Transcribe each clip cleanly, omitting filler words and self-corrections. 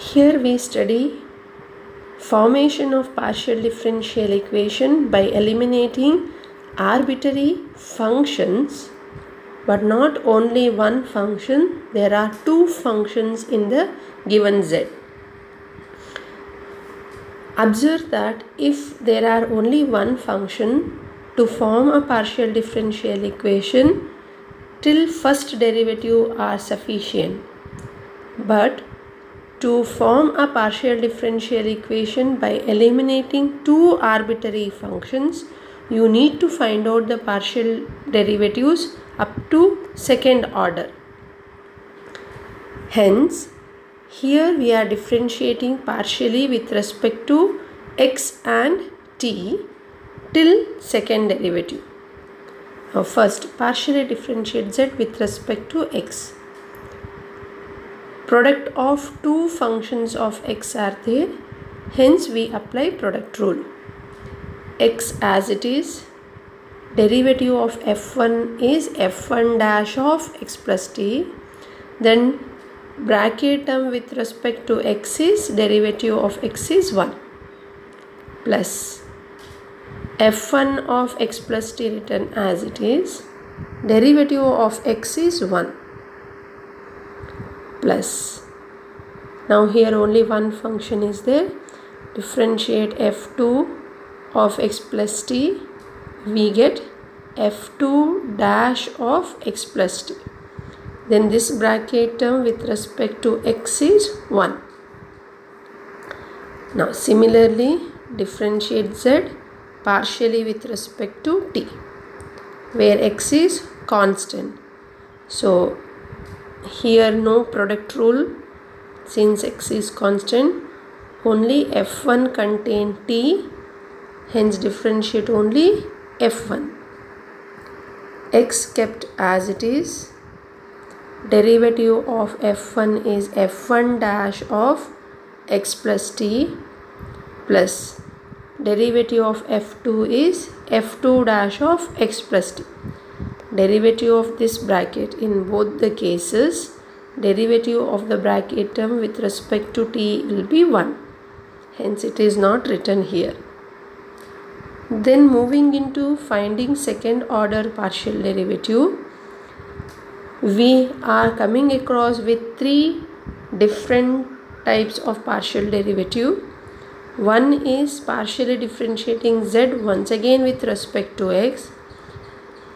Here we study formation of partial differential equation by eliminating arbitrary functions, but not only one function, there are two functions in the given z. Observe that if there are only one function, to form a partial differential equation, till first derivative are sufficient. But to form a partial differential equation by eliminating two arbitrary functions, you need to find out the partial derivatives up to second order. Hence, here we are differentiating partially with respect to x and t till second derivative. Now first, partially differentiate z with respect to x. Product of two functions of x are there, hence we apply product rule. X as it is, derivative of f1 is f1 dash of x plus t, then bracket term with respect to x is derivative of x is 1, plus f1 of x plus t written as it is, derivative of x is 1, plus, now here only one function is there, differentiate f2 of x plus t, we get f2 dash of x plus t, then this bracket term with respect to x is 1. Now similarly differentiate z partially with respect to t, where x is constant. So here no product rule, since x is constant, only f1 contain t, hence differentiate only f1. X kept as it is, derivative of f1 is f1 dash of x plus t, plus derivative of f2 is f2 dash of x plus t. Derivative of this bracket in both the cases, derivative of the bracket term with respect to t will be 1, hence it is not written here. Then moving into finding second order partial derivative, we are coming across with three different types of partial derivative. One is partially differentiating z once again with respect to x.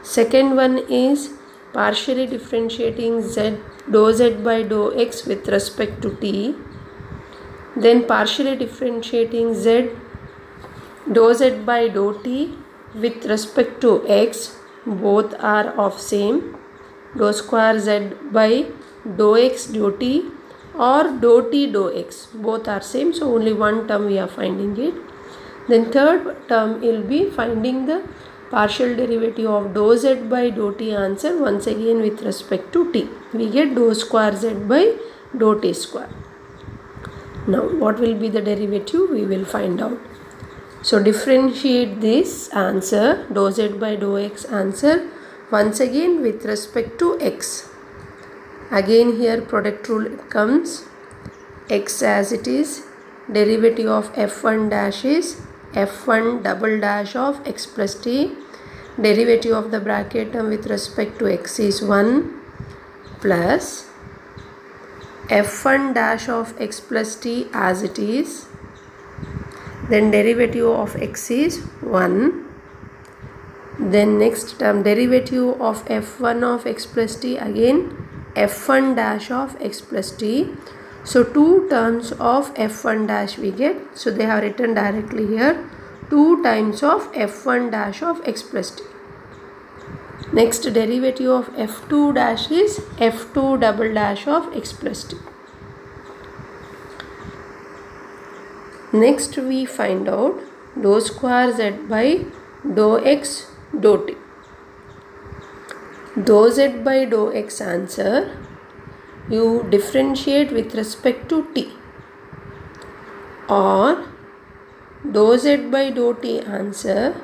Second one is partially differentiating z dou z by dou x with respect to t. Then partially differentiating z dou z by dou t with respect to x, both are of same, dou square z by dou x dou t or dou t dou x, both are same, so only one term we are finding it. Then third term will be finding the partial derivative of dou z by dou t answer once again with respect to t, we get dou square z by dou t square. Now what will be the derivative, we will find out. So differentiate this answer dou z by dou x answer once again with respect to x. Again here product rule comes, x as it is, derivative of f1 dash is f1 double dash of x plus t, derivative of the bracket term with respect to x is 1, plus f1 dash of x plus t as it is, then derivative of x is 1, then next term derivative of f1 of x plus t, again f1 dash of x plus t. So two terms of f1 dash we get, so they have written directly here 2 times of f1 dash of x plus t. Next derivative of f2 dash is f2 double dash of x plus t. Next we find out dou square z by dou x dou t. Dou z by dou x answer you differentiate with respect to t, or dou z by dou t answer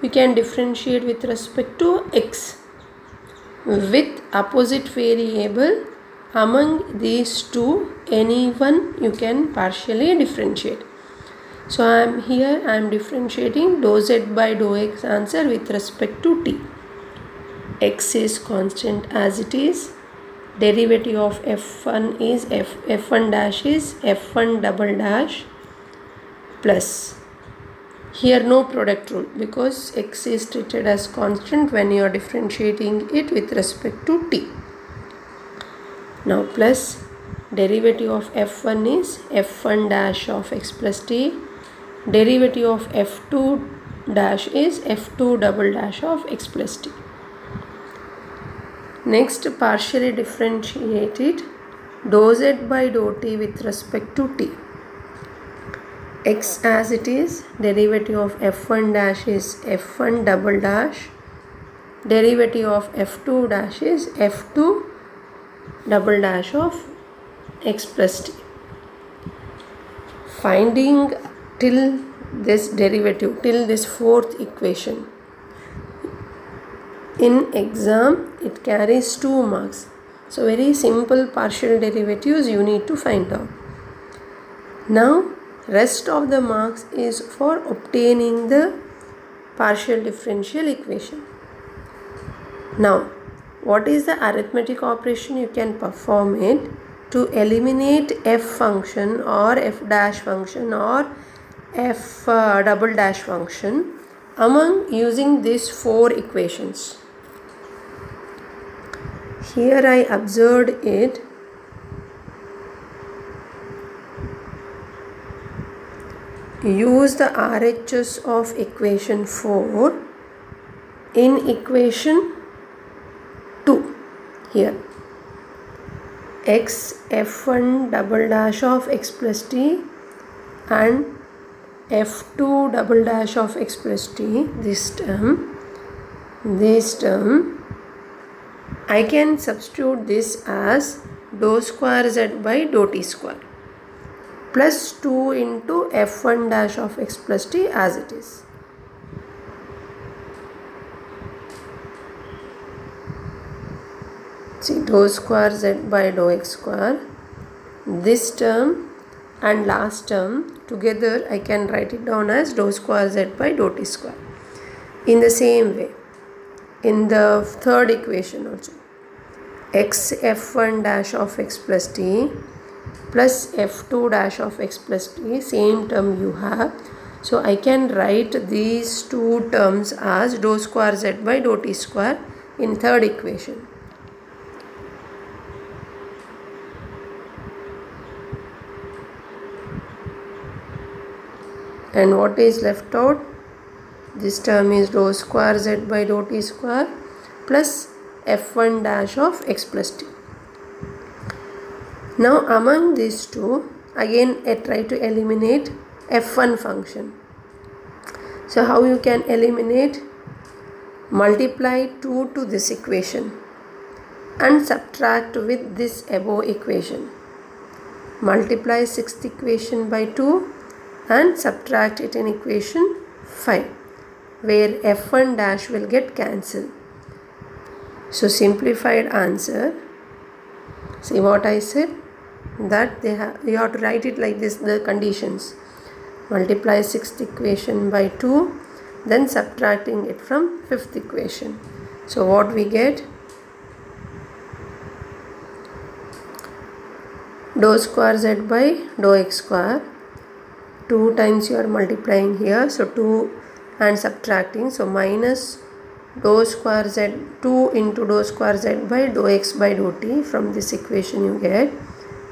we can differentiate with respect to x with opposite variable among these two, any one you can partially differentiate. So I am differentiating dou z by dou x answer with respect to t. X is constant as it is. Derivative of f1 is f1 dash is f1 double dash plus. Here no product rule because x is treated as constant when you are differentiating it with respect to t. Now plus derivative of f1 is f1 dash of x plus t. Derivative of f2 dash is f2 double dash of x plus t. Next, partially differentiate dou z by dou t with respect to t. X as it is, derivative of f1 dash is f1 double dash. Derivative of f2 dash is f2 double dash of x plus t. Finding till this derivative, till this fourth equation. In exam, it carries 2 marks. So, very simple partial derivatives you need to find out. Now, rest of the marks is for obtaining the partial differential equation. Now, what is the arithmetic operation you can perform it to eliminate f function or f dash function or f double dash function among using these 4 equations. Here I observed it. Use the RHS of equation 4 in equation 2 here. X f1 double dash of x plus t and f2 double dash of x plus t, this term I can substitute this as dou square z by dou t square plus 2 into f1 dash of x plus t as it is. See, dou square z by dou x square, this term and last term together I can write it down as dou square z by dou t square. In the same way, in the third equation also, x f1 dash of x plus t plus f2 dash of x plus t, same term you have. So I can write these two terms as dou square z by dou t square in third equation. And what is left out? This term is dou square z by dou t square plus f1 dash of x plus t. Now among these two, again I try to eliminate f1 function. So how you can eliminate? Multiply 2 to this equation and subtract with this above equation. Multiply 6th equation by 2 and subtract it in equation 5, where f1 dash will get cancelled. So simplified answer, see what I said, that you have to write it like this, the conditions. Multiply 6th equation by 2, then subtracting it from 5th equation. So what we get? Dou square z by dou x square. 2 times you are multiplying here, so 2 and subtracting, so minus dou square z, 2 into dou square z by dou x by dou t. From this equation you get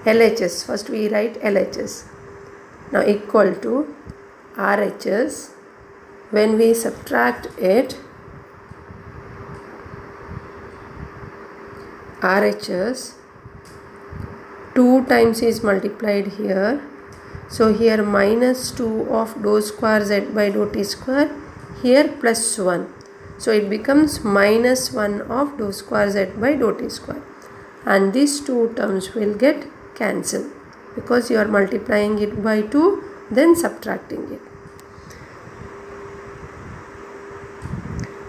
LHS. First we write LHS. Now equal to RHS. When we subtract it, RHS 2 times is multiplied here. So here minus 2 of dou square z by dou t square, here plus 1. So it becomes minus 1 of dou square z by dou t square. And these two terms will get cancelled because you are multiplying it by 2, then subtracting it.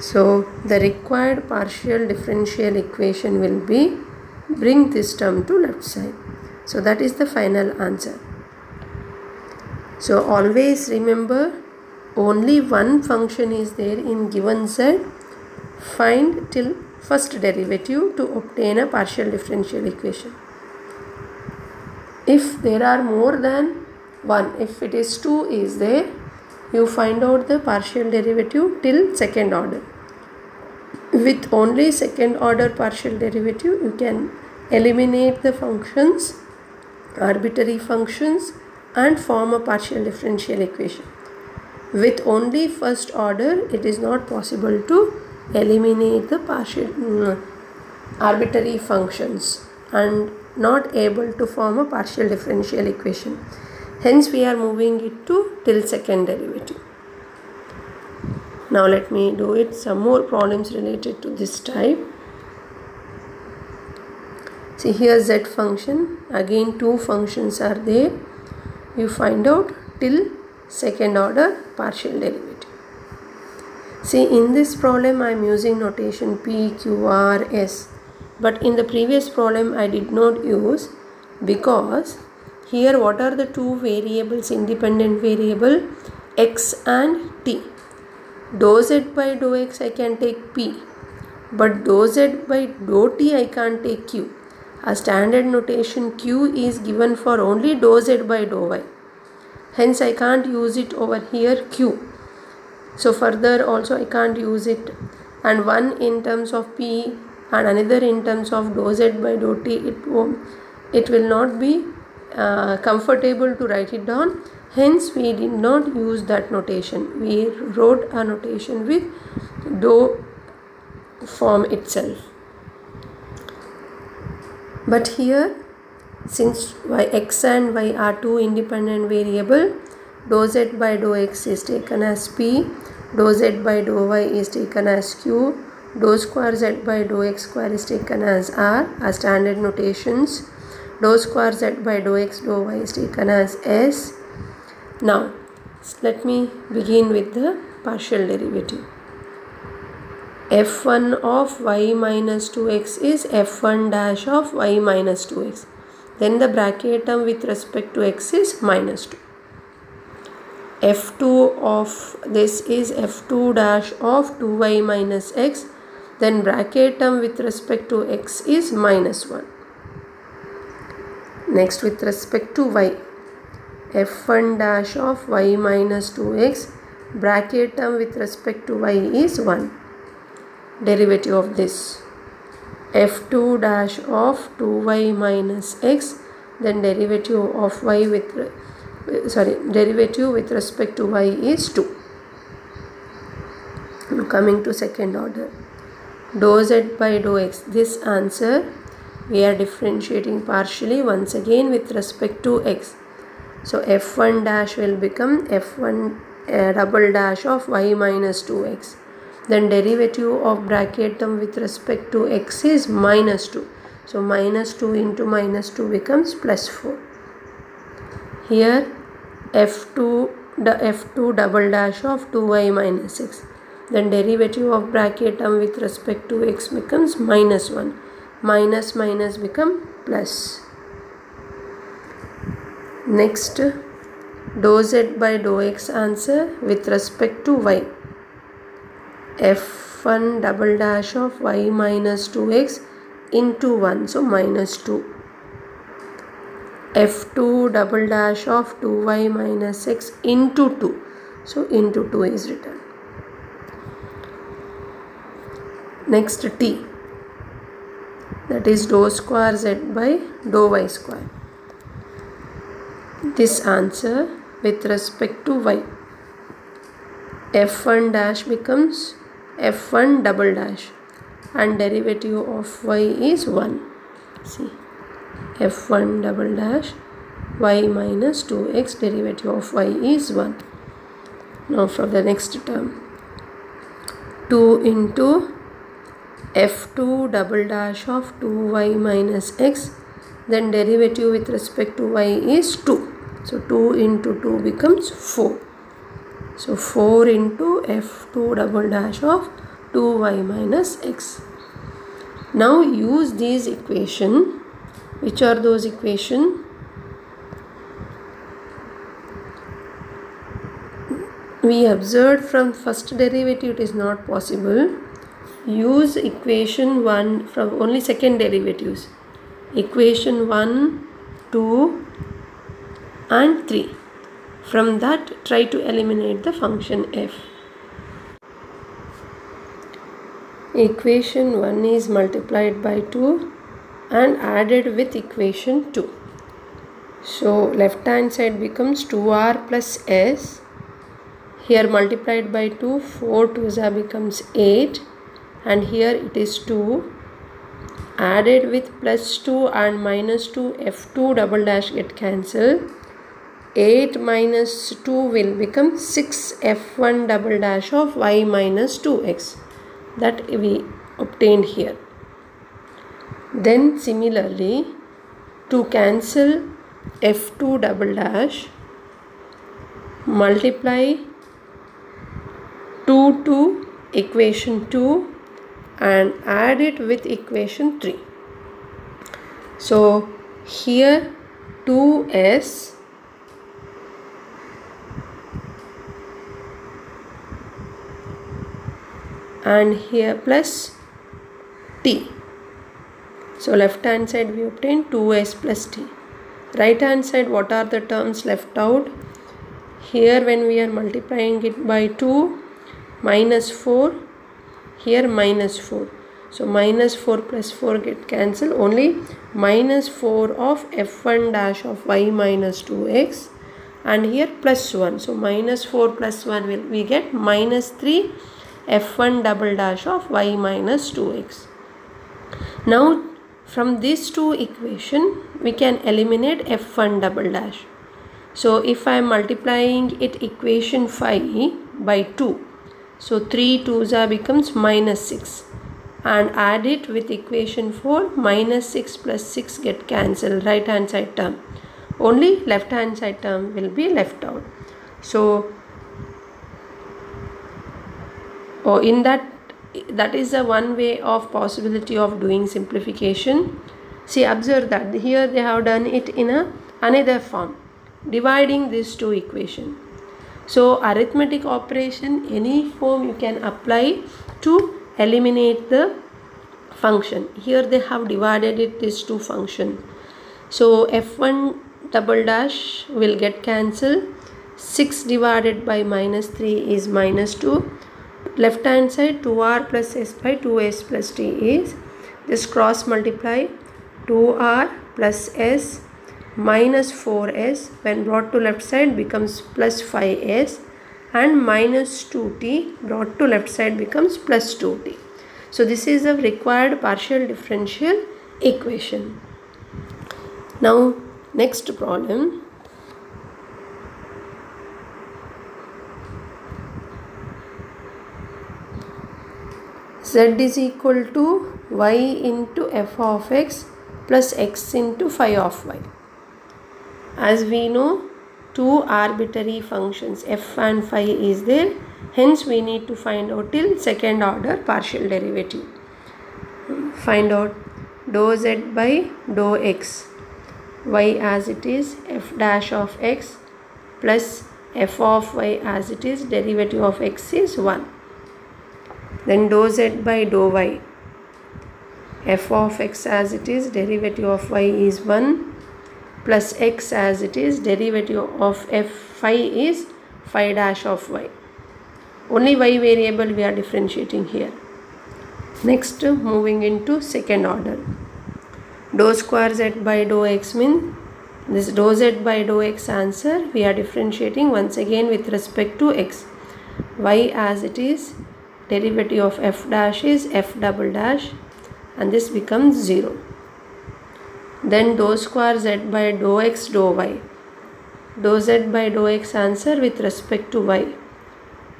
So the required partial differential equation will be bring this term to left side. So that is the final answer. So always remember, only one function is there in given z. Find till first derivative to obtain a partial differential equation. If there are more than one, if it is 2 is there, you find out the partial derivative till second order. With only second order partial derivative, you can eliminate the functions, arbitrary functions, and form a partial differential equation. With only first order, it is not possible to eliminate the partial arbitrary functions and not able to form a partial differential equation. Hence we are moving it to till second derivative. Now let me do it some more problems related to this type. See here z function, again two functions are there. You find out till second order partial derivative. See, in this problem I am using notation P, Q, R, S, but in the previous problem I did not use, because here what are the two variables, independent variable, x and t. Dou z by dou x I can take P, but dou z by dou t I can't take Q. A standard notation Q is given for only dou z by dou y. Hence I can't use it over here Q. So further also I can't use it, and one in terms of P and another in terms of dou z by dou t, it will not be comfortable to write it down. Hence we did not use that notation. We wrote a notation with dou form itself. But here, since x and y are two independent variable, dou z by dou x is taken as P, dou z by dou y is taken as Q, dou square z by dou x square is taken as R as standard notations, dou square z by dou x dou y is taken as S. Now let me begin with the partial derivative. f1 of y minus 2x is f1 dash of y minus 2x. Then the bracket term with respect to x is minus 2. f2 of this is f2 dash of 2y minus x. Then bracket term with respect to x is minus 1. Next, with respect to y, f1 dash of y minus 2x, bracket term with respect to y is 1. Derivative of this, f2 dash of 2y minus x, then derivative of y derivative with respect to y is 2. Now coming to second order, dou z by dou x, this answer we are differentiating partially once again with respect to x. So f1 dash will become f1 double dash of y minus 2x. Then derivative of bracket term with respect to x is minus 2. So minus 2 into minus 2 becomes plus 4. Here f2 double dash of 2y minus x. Then derivative of bracket term with respect to x becomes minus 1. Minus minus become plus. Next, dou z by dou x answer with respect to y. f1 double dash of y minus 2x into 1, so minus 2. f2 double dash of 2y minus x into 2, so into 2 is written. Next, t, that is dou square z by dou y square. This answer with respect to y, f1 dash becomes f1 double dash and derivative of y is 1. See, f1 double dash y minus 2x, derivative of y is 1. Now for the next term, 2 into f2 double dash of 2y minus x, then derivative with respect to y is 2. So 2 into 2 becomes 4. So 4 into f2 double dash of 2y minus x. Now use these equation. Which are those equation? We observed from first derivative it is not possible. Use equation 1 from only second derivatives. Equation 1, 2 and 3. From that try to eliminate the function f. Equation 1 is multiplied by 2 and added with equation 2. So left hand side becomes 2r plus s. Here multiplied by 2, 4 2s becomes 8 and here it is 2. Added with plus 2 and minus 2, f2 double dash get cancelled. 8 minus 2 will become 6 f1 double dash of y minus 2x. That we obtained here. Then similarly, to cancel f2 double dash, multiply 2 to equation 2 and add it with equation 3. So here 2s and here plus t. So left hand side we obtain 2s plus t. Right hand side, what are the terms left out? Here when we are multiplying it by 2, minus 4, here minus 4. So minus 4 plus 4 get cancelled. Only minus 4 of f1 dash of y minus 2x and here plus 1. So minus 4 plus 1 will we get minus 3 f1 double dash of y minus 2x. Now from these two equation we can eliminate f1 double dash. So if I am multiplying it equation 5 by 2, so 3 2s becomes minus 6 and add it with equation 4, minus 6 plus 6 get cancelled, right hand side term. Only left hand side term will be left out. So in that is a one way of possibility of doing simplification. See, observe that here they have done it in another form, dividing these two equations. So arithmetic operation, any form you can apply to eliminate the function. Here they have divided it these two function. So f1 double dash will get cancelled. 6 divided by minus 3 is minus 2. Left hand side 2r plus s by 2s plus t is, just cross multiply 2r plus s minus 4s when brought to left side becomes plus 5s and minus 2t brought to left side becomes plus 2t. So this is a required partial differential equation. Now next problem. Z is equal to y into f of x plus x into phi of y. As we know, two arbitrary functions f and phi is there, hence we need to find out till second order partial derivative. Find out dou z by dou x, y as it is f dash of x plus f of y as it is derivative of x is 1. Then dou z by dou y, f of x as it is derivative of y is 1 plus x as it is derivative of f phi is phi dash of y. Only y variable we are differentiating here. Next, moving into second order. Dou square z by dou x means this dou z by dou x answer we are differentiating once again with respect to x. Y as it is derivative of f dash is f double dash and this becomes 0. Then dou square z by dou x dou y. Dou z by dou x answer with respect to y.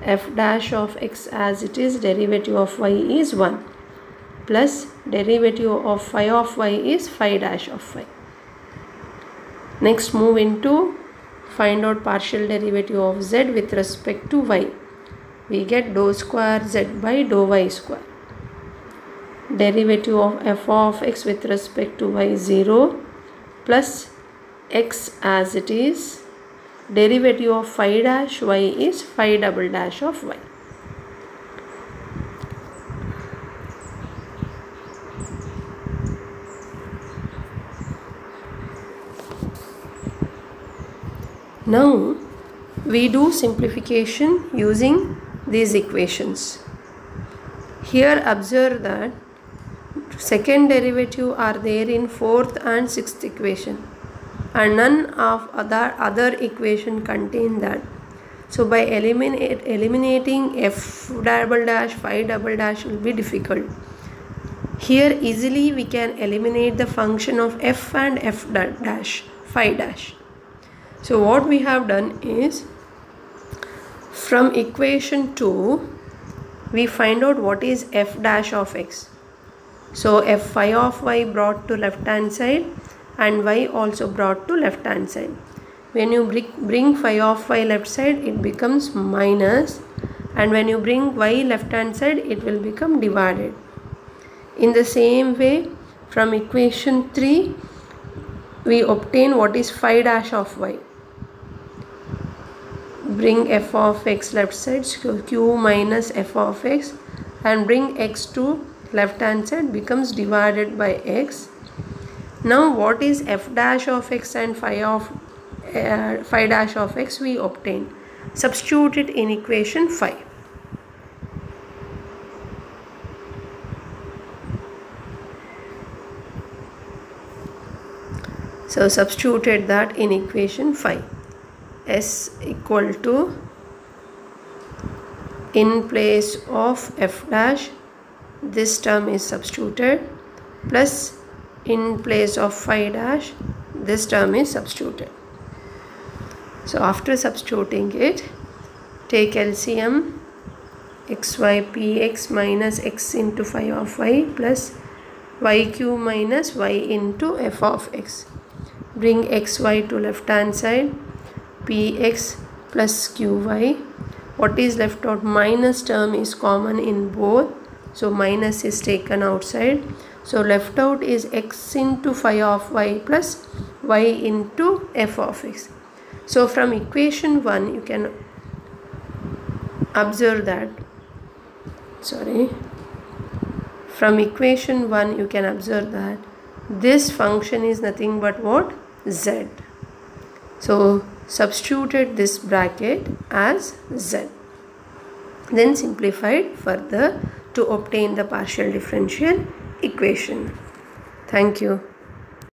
F dash of x as it is derivative of y is 1 plus derivative of phi of y is phi dash of y. Next move into find out partial derivative of z with respect to y. We get dou square z by dou y square. derivative of f of x with respect to y 0 plus x as it is, derivative of phi dash y is phi double dash of y. Now we do simplification using these equations. Here observe that second derivative are there in fourth and sixth equation, and none of other equation contain that. So by eliminating f double dash phi double dash will be difficult. Here easily we can eliminate the function of f and f dash phi dash. So what we have done is, from equation 2 we find out what is f dash of x. So f phi of y brought to left hand side and y also brought to left hand side. When you bring phi of y left side, it becomes minus, and when you bring y left hand side, it will become divided. In the same way, from equation 3 we obtain what is phi dash of y. Bring f of x left side, so q minus f of x, and bring x to left hand side, becomes divided by x. Now what is f dash of x and phi dash of x we obtain. Substitute it in equation 5. So substituted that in equation 5. S equal to, in place of f dash, this term is substituted, plus in place of phi dash, this term is substituted. So after substituting it, take LCM, xy px minus x into phi of y plus yq minus y into f of x. Bring xy to left hand side, px plus qy. What is left out? Minus term is common in both, so minus is taken outside. So left out is x into phi of y plus y into f of x. So from equation 1 you can observe that, from equation 1 you can observe that this function is nothing but what? Z. So substituted this bracket as z. Then simplified further to obtain the partial differential equation. Thank you.